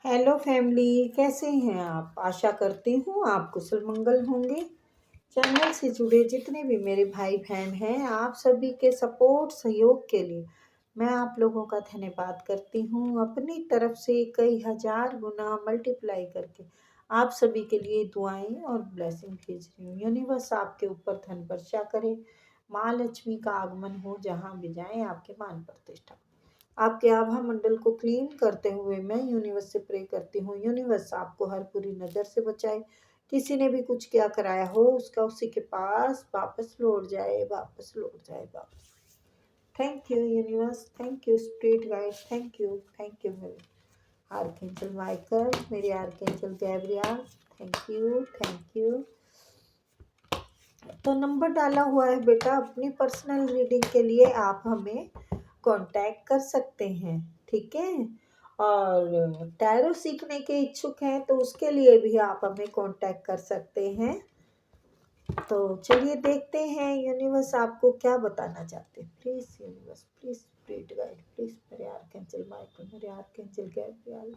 Hello family, कैसे हैं आप? आशा करती हूँ आप कुशल मंगल होंगे। चैनल से जुड़े जितने भी मेरे भाई बहन हैं, आप सभी के सपोर्ट सहयोग के लिए मैं आप लोगों का धन्यवाद करती हूँ। अपनी तरफ से कई हजार गुना मल्टीप्लाई करके आप सभी के लिए दुआएं और ब्लेसिंग भेज रही हूँ। यूनिवर्स आपके ऊपर धन वर्षा करे, माँ लक्ष्मी का आगमन हो, जहाँ भी जाएं आपके मान प्रतिष्ठा। आपके आभा मंडल को क्लीन करते हुए मैं यूनिवर्स से प्रे करती हूँ, यूनिवर्स आपको हर बुरी नज़र से बचाए। किसी ने भी कुछ क्या कराया हो उसका उसी के पास वापस लौट जाए, वापस लौट जाए, वापस। Thank you universe, thank you spirit guide, thank you मेरे आर्कएंजल माइकल, मेरे आर्कएंजल गैब्रियल। Thank you. तो नंबर डाला हुआ है बेटा, अपनी पर्सनल रीडिंग के लिए आप हमें कांटेक्ट कर सकते हैं, ठीक है। और टैरो सीखने के इच्छुक हैं तो उसके लिए भी आप हमें कांटेक्ट कर सकते हैं। तो चलिए देखते हैं यूनिवर्स आपको क्या बताना चाहते हैं। Please universe, please spirit guide, please मेरे आर्कएंजल माइकल, मेरे आर्कएंजल गैब्रियल,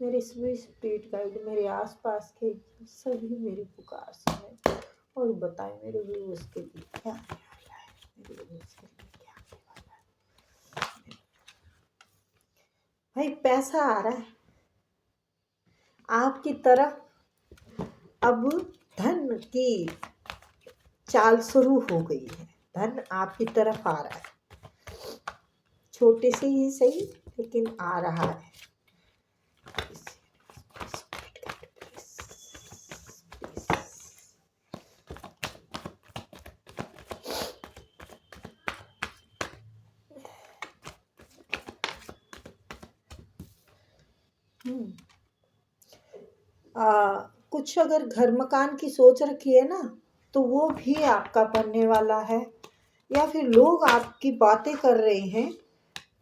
मेरे सभी स्पिरिट गाइड, मेरे आसपास के सभी मेरी पुकार सुने और बताएं मेरे व्यूअर्स के लिए क्या आने वाला है, मेरे व्यूअर्स के लिए क्या आने वाला है। भाई पैसा आ रहा है आपकी तरफ, अब धन की चाल शुरू हो गई है, धन आपकी तरफ आ रहा है, छोटे से ही सही लेकिन आ रहा है। कुछ अगर घर मकान की सोच रखी है ना, तो वो भी आपका बनने वाला है। या फिर लोग आपकी बातें कर रहे हैं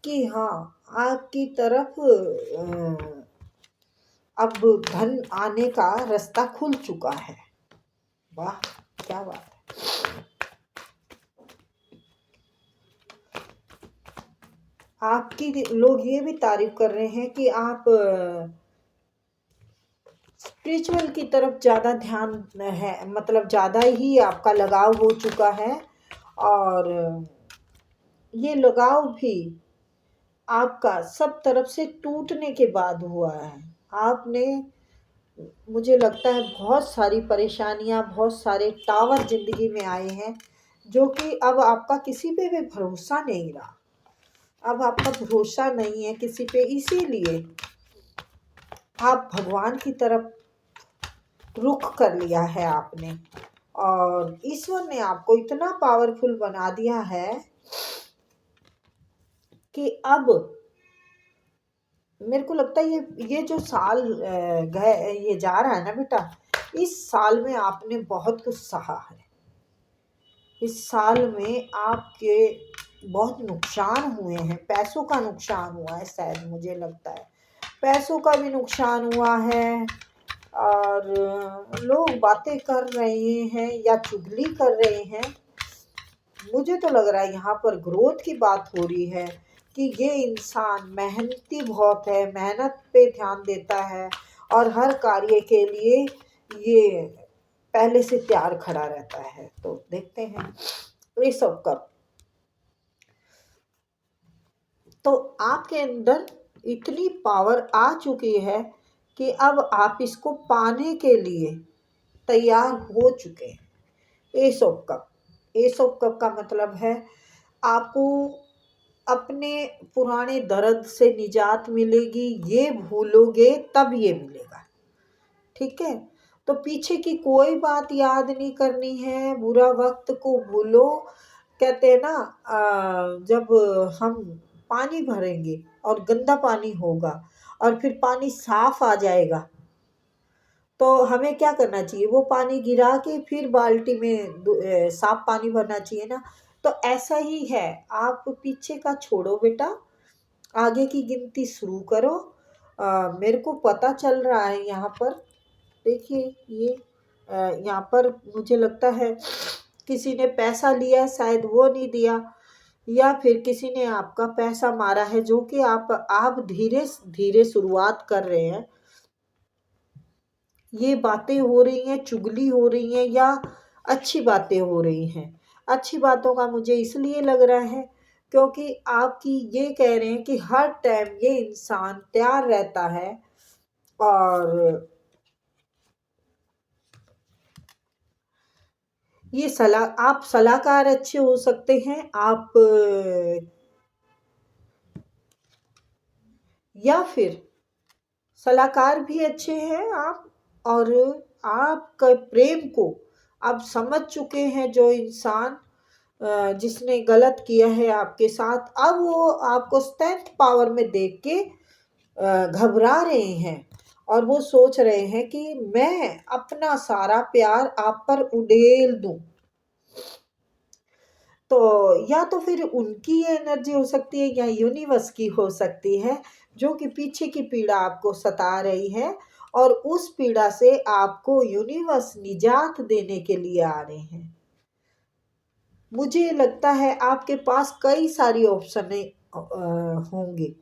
कि हाँ, आपकी तरफ अब धन आने का रास्ता खुल चुका है। वाह, क्या बात है। आपकी लोग ये भी तारीफ कर रहे हैं कि आप स्पिरिचुअल की तरफ ज़्यादा ध्यान है, मतलब ज़्यादा ही आपका लगाव हो चुका है। और ये लगाव भी आपका सब तरफ से टूटने के बाद हुआ है। आपने, मुझे लगता है, बहुत सारी परेशानियां, बहुत सारे टावर जिंदगी में आए हैं, जो कि अब आपका किसी पे भी भरोसा नहीं रहा। अब आपका भरोसा नहीं है किसी पे, इसीलिए आप भगवान की तरफ रुख कर लिया है आपने। और ईश्वर ने आपको इतना पावरफुल बना दिया है कि अब मेरे को लगता है ये जो साल गए, ये जा रहा है ना बेटा, इस साल में आपने बहुत कुछ सहा है। इस साल में आपके बहुत नुकसान हुए हैं, पैसों का नुकसान हुआ है, शायद मुझे लगता है पैसों का भी नुकसान हुआ है। और लोग बातें कर रहे हैं या चुगली कर रहे हैं। मुझे तो लग रहा है यहाँ पर ग्रोथ की बात हो रही है कि ये इंसान मेहनती बहुत है, मेहनत पे ध्यान देता है और हर कार्य के लिए ये पहले से तैयार खड़ा रहता है। तो देखते हैं ये सब कब। तो आपके अंदर इतनी पावर आ चुकी है कि अब आप इसको पाने के लिए तैयार हो चुके हैं। S of cup, S of cup का मतलब है आपको अपने पुराने दर्द से निजात मिलेगी, ये भूलोगे तब ये मिलेगा, ठीक है। तो पीछे की कोई बात याद नहीं करनी है, बुरा वक्त को भूलो। कहते हैं ना, जब हम पानी भरेंगे और गंदा पानी होगा और फिर पानी साफ आ जाएगा, तो हमें क्या करना चाहिए, वो पानी गिरा के फिर बाल्टी में साफ पानी भरना चाहिए ना। तो ऐसा ही है, आप पीछे का छोड़ो बेटा, आगे की गिनती शुरू करो। मेरे को पता चल रहा है यहाँ पर, देखिए ये यहाँ पर मुझे लगता है किसी ने पैसा लिया, शायद वो नहीं दिया, या फिर किसी ने आपका पैसा मारा है, जो कि आप धीरे धीरे शुरुआत कर रहे हैं। ये बातें हो रही हैं, चुगली हो रही हैं या अच्छी बातें हो रही हैं। अच्छी बातों का मुझे इसलिए लग रहा है क्योंकि आपकी ये कह रहे हैं कि हर टाइम ये इंसान तैयार रहता है, और ये आप सलाहकार अच्छे हो सकते हैं, आप या फिर सलाहकार भी अच्छे हैं आप, और आपका प्रेम को आप समझ चुके हैं। जो इंसान जिसने गलत किया है आपके साथ, अब वो आपको स्ट्रेंथ पावर में देख के घबरा रहे हैं, और वो सोच रहे हैं कि मैं अपना सारा प्यार आप पर उड़ेल दूं। तो या तो फिर उनकी एनर्जी हो सकती है या यूनिवर्स की हो सकती है, जो कि पीछे की पीड़ा आपको सता रही है, और उस पीड़ा से आपको यूनिवर्स निजात देने के लिए आ रहे हैं। मुझे लगता है आपके पास कई सारी ऑप्शन होंगे,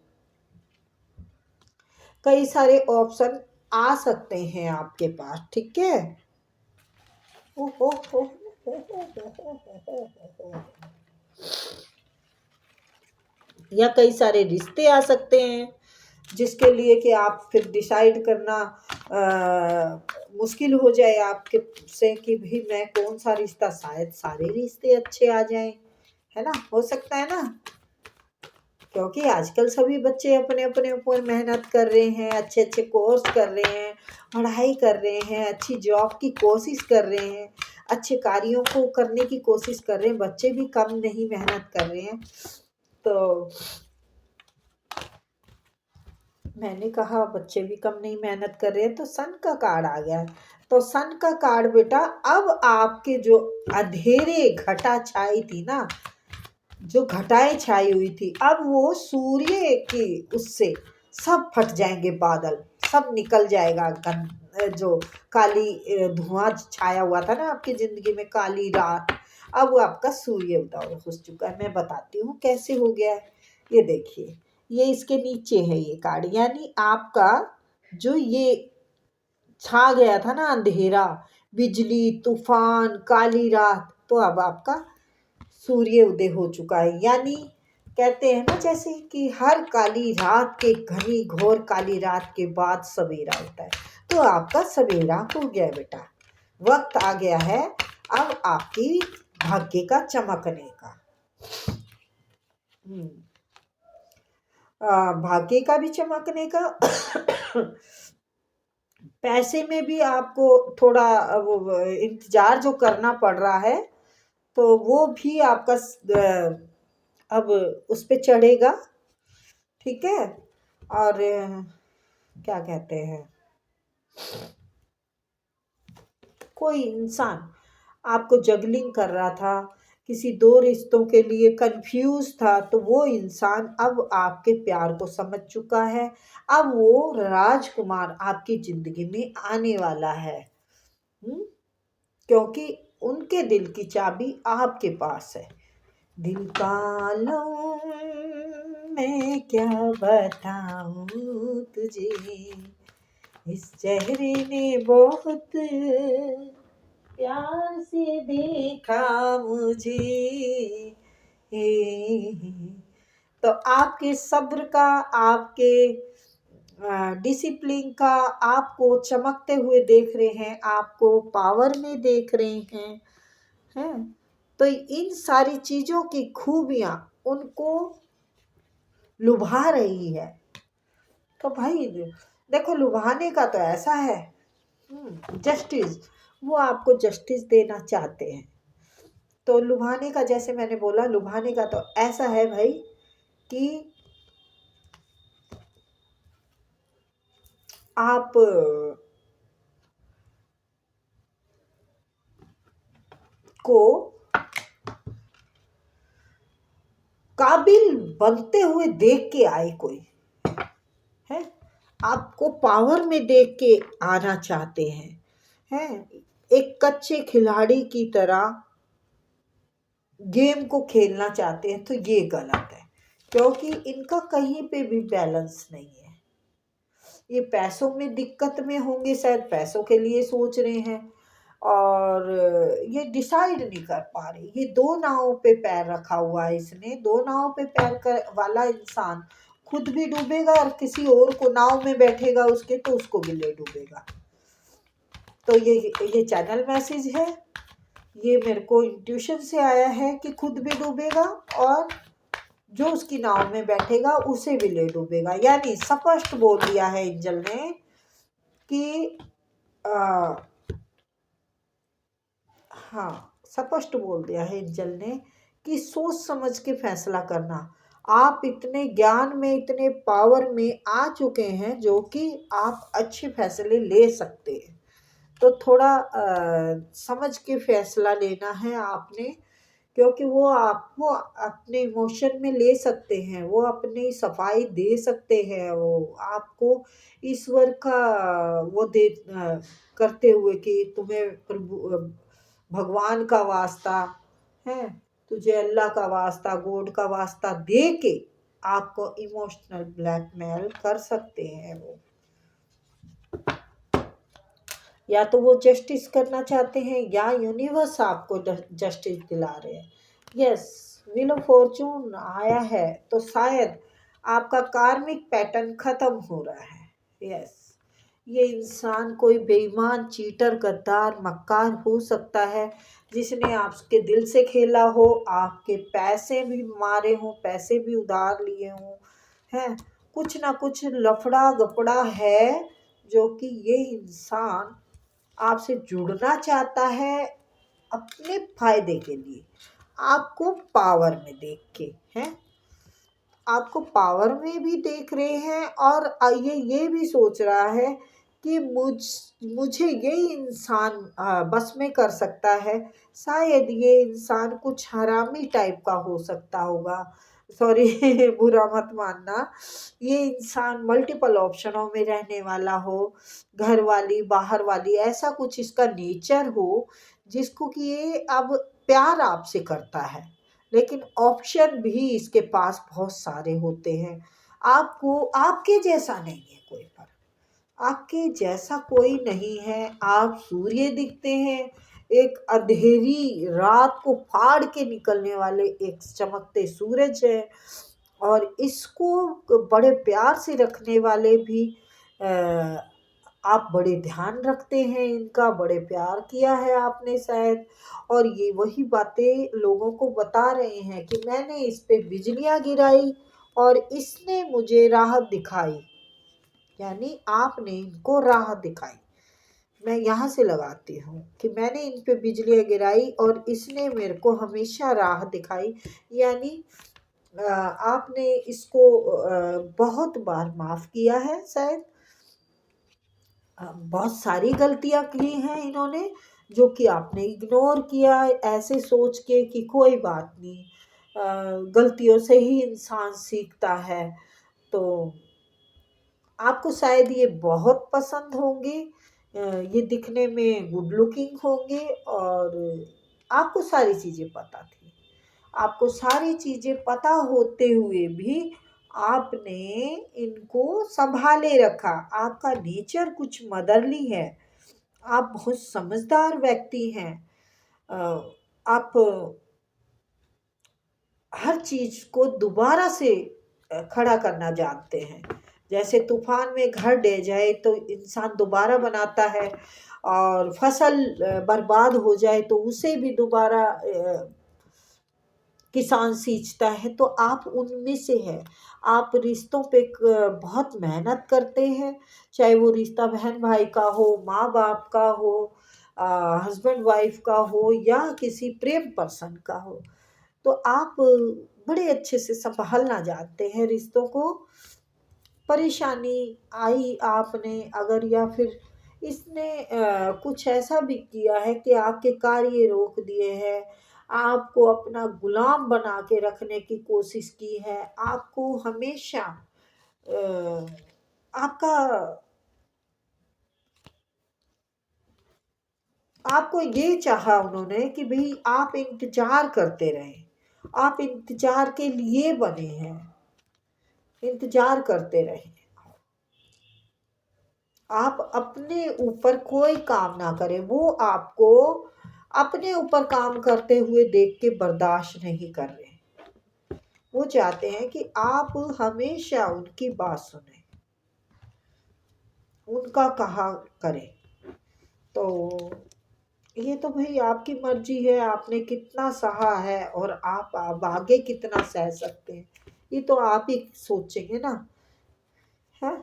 कई सारे ऑप्शन आ सकते हैं आपके पास, ठीक है। ओहो या कई सारे रिश्ते आ सकते हैं, जिसके लिए कि आप फिर डिसाइड करना मुश्किल हो जाए आपके से कि भाई मैं कौन सा रिश्ता, शायद सारे रिश्ते अच्छे आ जाएं, है ना, हो सकता है ना। क्योंकि आजकल सभी बच्चे अपने अपने ऊपर मेहनत कर रहे हैं, अच्छे अच्छे कोर्स कर रहे हैं, पढ़ाई कर रहे हैं, अच्छी जॉब की कोशिश कर रहे हैं, अच्छे कार्यों को करने की कोशिश कर रहे हैं। बच्चे भी कम नहीं मेहनत कर रहे हैं। तो मैंने कहा बच्चे भी कम नहीं मेहनत कर रहे हैं, तो सन का कार्ड आ गया है। तो सन का कार्ड बेटा, अब आपके जो अंधेरे घटा छाई थी ना, जो घटाएं छाई हुई थी, अब वो सूर्य की उससे सब फट जाएंगे बादल, सब निकल जाएगा। जो काली धुआं छाया हुआ था ना आपकी जिंदगी में, काली रात, अब वो आपका सूर्य उदय हो चुका है। मैं बताती हूँ कैसे हो गया है। ये देखिए, ये इसके नीचे है ये कार्ड, यानी आपका जो ये छा गया था ना अंधेरा, बिजली, तूफान, काली रात, तो अब आपका सूर्य उदय हो चुका है। यानी कहते हैं ना, जैसे कि हर काली रात के, घनी घोर काली रात के बाद सवेरा होता है, तो आपका सवेरा हो गया बेटा। वक्त आ गया है अब आपकी भाग्य का चमकने का। भाग्य का भी चमकने का। पैसे में भी आपको थोड़ा वो इंतजार जो करना पड़ रहा है, तो वो भी आपका अब उस पे चढ़ेगा, ठीक है। और क्या कहते हैं, कोई इंसान आपको जगलिंग कर रहा था, किसी दो रिश्तों के लिए कंफ्यूज था, तो वो इंसान अब आपके प्यार को समझ चुका है। अब वो राजकुमार आपकी जिंदगी में आने वाला है। क्योंकि उनके दिल की चाबी आपके पास है। दिल का लूं मैं क्या बताऊं तुझे, इस चेहरे ने बहुत प्यार से देखा मुझे। तो आपके सब्र का, आपके डिसिप्लिन का, आपको चमकते हुए देख रहे हैं, आपको पावर में देख रहे हैं। तो इन सारी चीज़ों की खूबियाँ उनको लुभा रही है। तो भाई देखो, लुभाने का तो ऐसा है, जस्टिस, वो आपको जस्टिस देना चाहते हैं। तो लुभाने का, जैसे मैंने बोला, लुभाने का तो ऐसा है भाई कि आप को काबिल बनते हुए देख के आए कोई है, आपको पावर में देख के आना चाहते हैं। एक कच्चे खिलाड़ी की तरह गेम को खेलना चाहते हैं तो ये गलत है, क्योंकि इनका कहीं पे भी बैलेंस नहीं है। ये पैसों में दिक्कत में होंगे, शायद पैसों के लिए सोच रहे हैं, और ये डिसाइड नहीं कर पा रहे। ये दो नावों पे पैर रखा हुआ है इसने, दो नावों पे पैर कर वाला इंसान खुद भी डूबेगा और किसी और को नाव में बैठेगा उसके तो उसको भी ले डूबेगा। तो ये चैनल मैसेज है, ये मेरे को इंट्यूशन से आया है कि खुद भी डूबेगा और जो उसकी नाव में बैठेगा उसे भी ले डूबेगा। यानी स्पष्ट बोल दिया है एंजल ने कि हाँ, स्पष्ट बोल दिया है एंजल ने कि सोच समझ के फैसला करना। आप इतने ज्ञान में, इतने पावर में आ चुके हैं जो कि आप अच्छे फैसले ले सकते हैं। तो थोड़ा समझ के फैसला लेना है आपने, क्योंकि वो आपको अपने इमोशन में ले सकते हैं, वो अपनी सफाई दे सकते हैं, वो आपको ईश्वर का वो दे करते हुए कि तुम्हें प्रभु भगवान का वास्ता है, तुझे अल्लाह का वास्ता, गॉड का वास्ता दे के आपको इमोशनल ब्लैकमेल कर सकते हैं। वो या तो वो जस्टिस करना चाहते हैं या यूनिवर्स आपको जस्टिस दिला रहे हैं। यस, व्हील ऑफ फॉर्चून आया है तो शायद आपका कार्मिक पैटर्न खत्म हो रहा है। यस, ये इंसान कोई बेईमान, चीटर, गद्दार, मक्कार हो सकता है जिसने आपके दिल से खेला हो, आपके पैसे भी मारे हों, पैसे भी उधार लिए हों, हैं कुछ ना कुछ लफड़ा गपड़ा है जो कि ये इंसान आपसे जुड़ना चाहता है अपने फायदे के लिए, आपको पावर में देख के हैं, आपको पावर में भी देख रहे हैं, और ये भी सोच रहा है कि मुझे ये इंसान बस में कर सकता है। शायद ये इंसान कुछ हरामी टाइप का हो सकता होगा, सॉरी बुरा मत मानना। ये इंसान मल्टीपल ऑप्शनों में रहने वाला हो, घर वाली बाहर वाली, ऐसा कुछ इसका नेचर हो जिसको कि ये अब प्यार आपसे करता है, लेकिन ऑप्शन भी इसके पास बहुत सारे होते हैं। आपको आपके जैसा नहीं है कोई, पर आपके जैसा कोई नहीं है। आप सूर्य दिखते हैं, एक अंधेरी रात को फाड़ के निकलने वाले एक चमकते सूरज है, और इसको बड़े प्यार से रखने वाले भी आप बड़े ध्यान रखते हैं इनका, बड़े प्यार किया है आपने शायद, और ये वही बातें लोगों को बता रहे हैं कि मैंने इस पे बिजलियां गिराई और इसने मुझे राहत दिखाई। यानी आपने इनको राहत दिखाई। मैं यहाँ से लगाती हूँ कि मैंने इन पे बिजलियां गिराई और इसने मेरे को हमेशा राह दिखाई। यानी आपने इसको बहुत बार माफ़ किया है शायद, बहुत सारी गलतियां की हैं इन्होंने जो कि आपने इग्नोर किया, ऐसे सोच के कि कोई बात नहीं, गलतियों से ही इंसान सीखता है। तो आपको शायद ये बहुत पसंद होंगे, ये दिखने में गुड लुकिंग होंगे, और आपको सारी चीज़ें पता थी। आपको सारी चीज़ें पता होते हुए भी आपने इनको संभाले रखा। आपका नेचर कुछ मदरली है, आप बहुत समझदार व्यक्ति हैं। अ, आप हर चीज़ को दोबारा से खड़ा करना जानते हैं। जैसे तूफान में घर ढह जाए तो इंसान दोबारा बनाता है, और फसल बर्बाद हो जाए तो उसे भी दोबारा किसान सींचता है। तो आप उनमें से हैं। आप रिश्तों पे बहुत मेहनत करते हैं, चाहे वो रिश्ता बहन भाई का हो, माँ बाप का हो, हस्बैंड वाइफ का हो, या किसी प्रेम पर्सन का हो। तो आप बड़े अच्छे से संभालना जानते हैं रिश्तों को। परेशानी आई आपने अगर, या फिर इसने कुछ ऐसा भी किया है कि आपके कार्य रोक दिए हैं, आपको अपना गुलाम बना के रखने की कोशिश की है, आपको हमेशा आपका आपको ये चाहा उन्होंने कि भाई आप इंतजार करते रहें, आप इंतजार के लिए बने हैं, इंतजार करते रहें। आप अपने ऊपर कोई काम ना करें, वो आपको अपने ऊपर काम करते हुए देख के बर्दाश्त नहीं कर रहे। वो चाहते हैं कि आप हमेशा उनकी बात सुने, उनका कहा करें। तो ये तो भाई आपकी मर्जी है, आपने कितना सहा है और आप आगे कितना सह सकते हैं, ये तो आप ही सोचेंगे ना, है।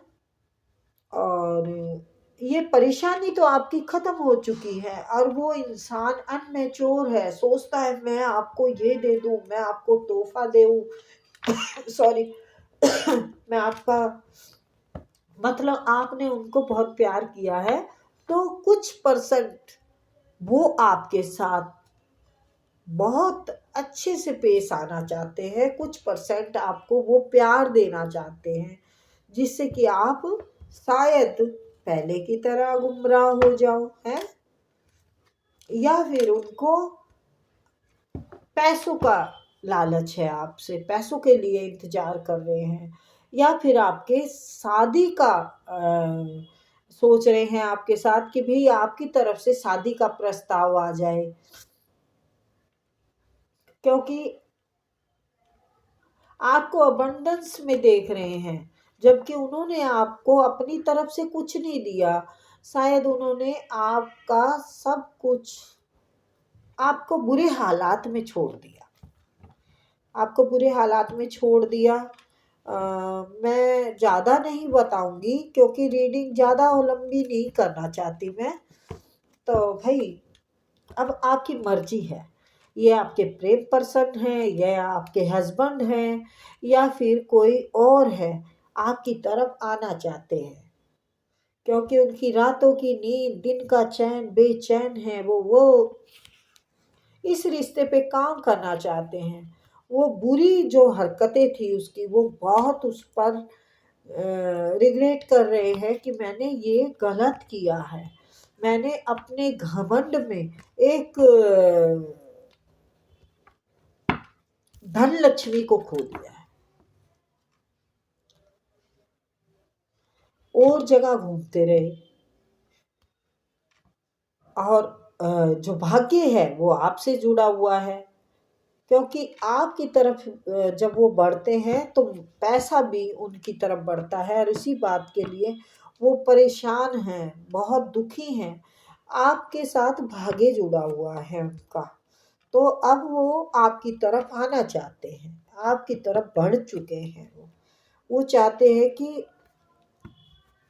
और ये परेशानी तो आपकी खत्म हो चुकी है, और वो इंसान अनमेच्योर है, सोचता है मैं आपको ये दे दूं, मैं आपको तोहफा दूं, सॉरी, मैं आपका, मतलब आपने उनको बहुत प्यार किया है, तो कुछ परसेंट वो आपके साथ बहुत अच्छे से पेश आना चाहते हैं, कुछ परसेंट आपको वो प्यार देना चाहते हैं, जिससे कि आप शायद पहले की तरह गुमराह हो जाओ, है। या फिर उनको पैसों का लालच है, आपसे पैसों के लिए इंतजार कर रहे हैं, या फिर आपके शादी का सोच रहे हैं आपके साथ कि भाई आपकी तरफ से शादी का प्रस्ताव आ जाए, क्योंकि आपको अबंडेंस में देख रहे हैं, जबकि उन्होंने आपको अपनी तरफ से कुछ नहीं दिया। शायद उन्होंने आपका सब कुछ आपको बुरे हालात में छोड़ दिया, आपको बुरे हालात में छोड़ दिया। मैं ज़्यादा नहीं बताऊंगी, क्योंकि रीडिंग ज़्यादा लंबी नहीं करना चाहती मैं। तो भाई अब आपकी मर्जी है, ये आपके प्रेम पर्सन हैं, ये आपके हस्बैंड हैं, या फिर कोई और है आपकी तरफ आना चाहते हैं, क्योंकि उनकी रातों की नींद, दिन का चैन बेचैन है, वो इस रिश्ते पे काम करना चाहते हैं। वो बुरी जो हरकतें थी उसकी, वो बहुत उस पर रिग्रेट कर रहे हैं कि मैंने ये गलत किया है, मैंने अपने घमंड में एक धन लक्ष्मी को खो दिया है, और जगह घूमते रहे, और जो भाग्य है वो आपसे जुड़ा हुआ है, क्योंकि आपकी तरफ जब वो बढ़ते हैं तो पैसा भी उनकी तरफ बढ़ता है, और इसी बात के लिए वो परेशान हैं, बहुत दुखी हैं, आपके साथ भाग्य जुड़ा हुआ है उनका। तो अब वो आपकी तरफ आना चाहते हैं, आपकी तरफ बढ़ चुके हैं। वो चाहते हैं कि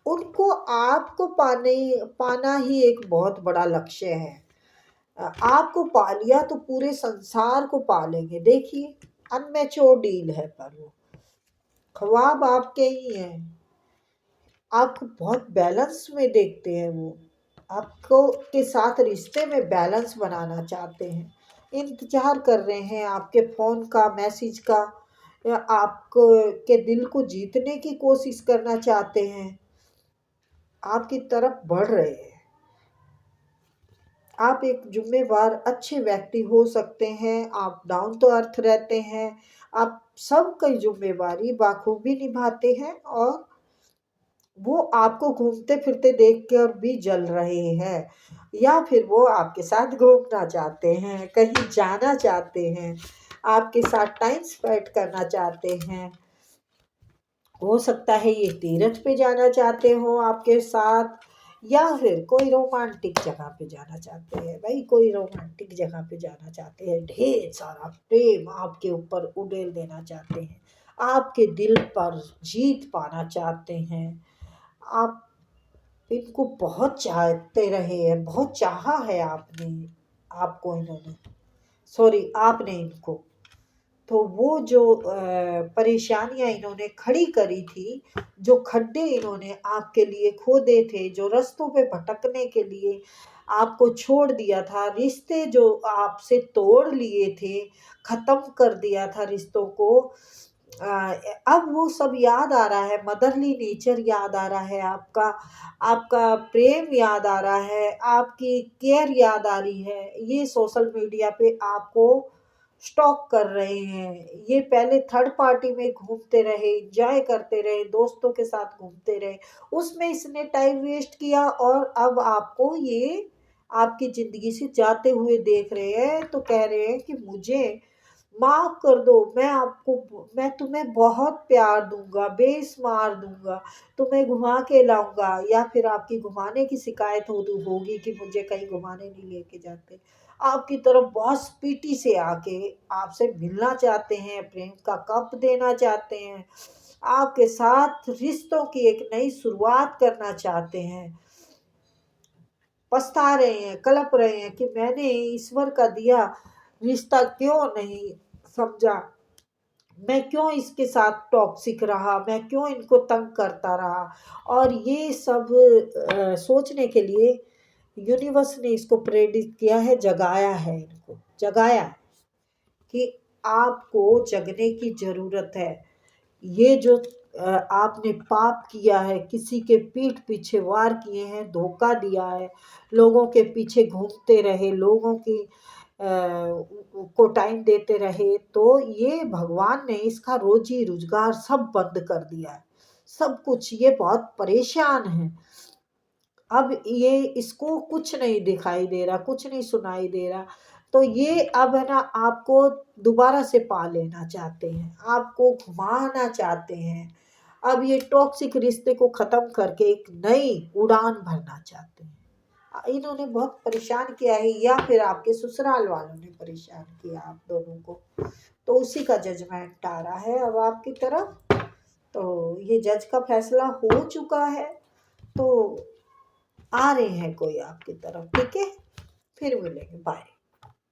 उनको आपको पाना ही एक बहुत बड़ा लक्ष्य है। आपको पा लिया तो पूरे संसार को पालेंगे। देखिए, अनमेच्योर डील है, पर वो ख्वाब आपके ही हैं, आपको बहुत बैलेंस में देखते हैं वो, आपको के साथ रिश्ते में बैलेंस बनाना चाहते हैं, इंतजार कर रहे हैं आपके फ़ोन का, मैसेज का, या आपको के दिल को जीतने की कोशिश करना चाहते हैं, आपकी तरफ बढ़ रहे हैं। आप एक ज़िम्मेवार अच्छे व्यक्ति हो सकते हैं, आप डाउन टू अर्थ रहते हैं, आप सबकी ज़िम्मेवारी बाखूबी निभाते हैं, और वो आपको घूमते फिरते देख कर भी जल रहे हैं, या फिर वो आपके साथ घूमना चाहते हैं, कहीं जाना चाहते हैं, आपके साथ टाइम स्पेंड करना चाहते हैं। हो सकता है ये तीर्थ पे जाना चाहते हो आपके साथ, या फिर कोई रोमांटिक जगह पे जाना चाहते हैं। भाई कोई रोमांटिक जगह पे जाना चाहते हैं, ढेर सारा प्रेम आपके ऊपर उड़ेल देना चाहते हैं, आपके दिल पर जीत पाना चाहते हैं। आप इनको बहुत चाहते रहे हैं, बहुत चाहा है आपने, आपको इन्होंने, सॉरी आपने इनको। तो वो जो परेशानियां इन्होंने खड़ी करी थी, जो खड्डे इन्होंने आपके लिए खोदे थे, जो रास्तों पे भटकने के लिए आपको छोड़ दिया था, रिश्ते जो आपसे तोड़ लिए थे, खत्म कर दिया था रिश्तों को, अब वो सब याद आ रहा है, मदरली नेचर याद आ रहा है, आपका आपका प्रेम याद आ रहा है, आपकी केयर याद आ रही है। ये सोशल मीडिया पे आपको स्टॉक कर रहे हैं। ये पहले थर्ड पार्टी में घूमते रहे, एंजॉय करते रहे, दोस्तों के साथ घूमते रहे, उसमें इसने टाइम वेस्ट किया, और अब आपको ये आपकी ज़िंदगी से जाते हुए देख रहे हैं, तो कह रहे हैं कि मुझे माफ़ कर दो, मैं तुम्हें बहुत प्यार दूंगा, बेशुमार दूंगा, तुम्हें घुमा के लाऊंगा। या फिर आपकी घुमाने की शिकायत होगी कि मुझे कहीं घुमाने नहीं लेके जाते। आपकी तरफ बहुत स्पीडी से आके आपसे मिलना चाहते हैं, प्रेम का कप देना चाहते हैं, आपके साथ रिश्तों की एक नई शुरुआत करना चाहते हैं। पछता रहे हैं, कलप रहे हैं कि मैंने ईश्वर का दिया रिश्ता क्यों नहीं समझा, मैं क्यों इसके साथ टॉक्सिक रहा, मैं क्यों इनको तंग करता रहा। और ये सब सोचने के लिए यूनिवर्स ने इसको प्रेरित किया है, जगाया है, इनको जगाया है कि आपको जगने की ज़रूरत है। ये जो आपने पाप किया है, किसी के पीठ पीछे वार किए हैं, धोखा दिया है, लोगों के पीछे घूमते रहे, लोगों की को टाइम देते रहे, तो ये भगवान ने इसका रोजी रोजगार सब बंद कर दिया है, सब कुछ। ये बहुत परेशान है। अब ये इसको कुछ नहीं दिखाई दे रहा, कुछ नहीं सुनाई दे रहा, तो ये अब है ना आपको दोबारा से पा लेना चाहते हैं, आपको घुमाना चाहते हैं। अब ये टॉक्सिक रिश्ते को ख़त्म करके एक नई उड़ान भरना चाहते हैं। इन्होंने बहुत परेशान किया है, या फिर आपके ससुराल वालों ने परेशान किया आप दोनों को, तो उसी का जजमेंट आ रहा है अब आपकी तरफ। तो ये जज का फैसला हो चुका है, तो आ रहे हैं कोई आपकी तरफ। ठीक है, फिर मिलेंगे, बाय।